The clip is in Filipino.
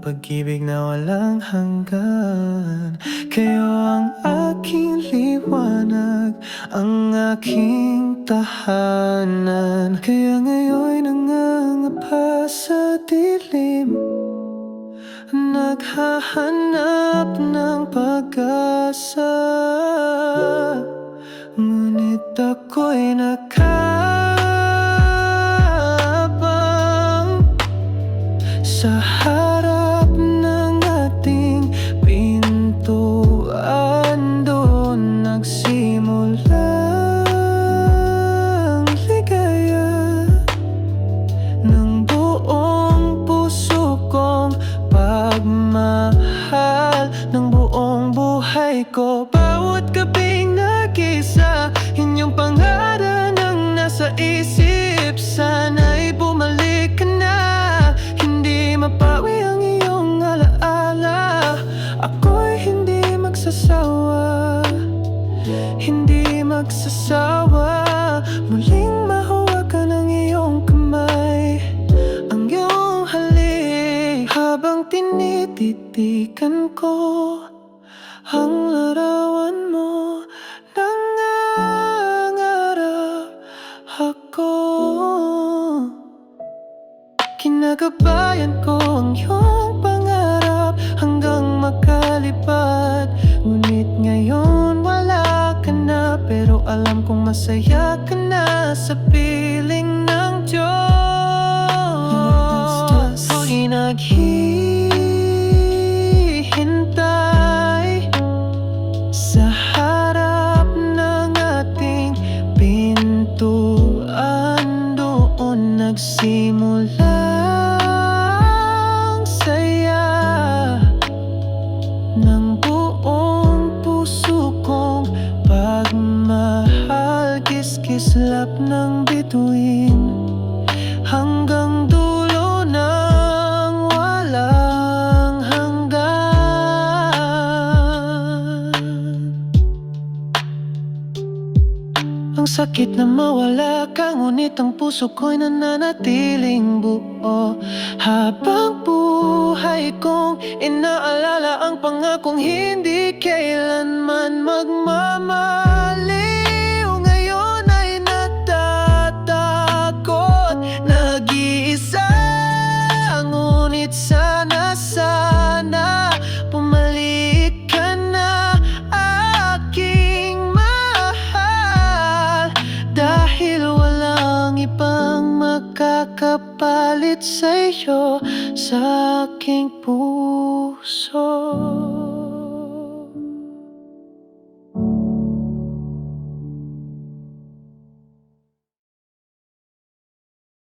pag-ibig na walang hanggan. Kayo ang aking liwanag, ang aking tahanan. Kaya ngayon'y nangangapa sa dilim, naghahanap ng pag-asa. Ngunit ako'y nakabang sa harap ng ating pintuan. Doon nagsimula ang ligaya ng buong puso kong pagmahal ng buong buhay ko. Bawat gabing nag-isa, inyong pangalan ang nasa isip. Sana'y bumalik ka na, hindi mapawi ang iyong alaala. Ako'y hindi magsasawa, hindi magsasawa muling mahawakan ang iyong kamay, ang iyong halik. Habang tinititikan ko ang larawan mo, nangangarap ako. Kinagabayan ko ang iyong pangarap hanggang makalipad. Ngunit ngayon wala ka na, pero alam kong masaya ka na sa piling ng Diyos. Ako'y naghihintay sa harap ng ating pintuan. Doon nagsimula ang saya ng buong puso kong pagmahal. Kiskislap ng bituin hanggang dulo ng walang hanggan. Ang sakit na mawala ka, ngunit ang puso ko'y nananatiling buo. Habang buhay kong inaalala ang pangakong hindi kailanman magmamaliw. Ngayon ay natatakot, nag-iisa. Ngunit sana bumalik ka na, aking mahal. Dahil walang ibang makakapalit sa'yo sa aking puso.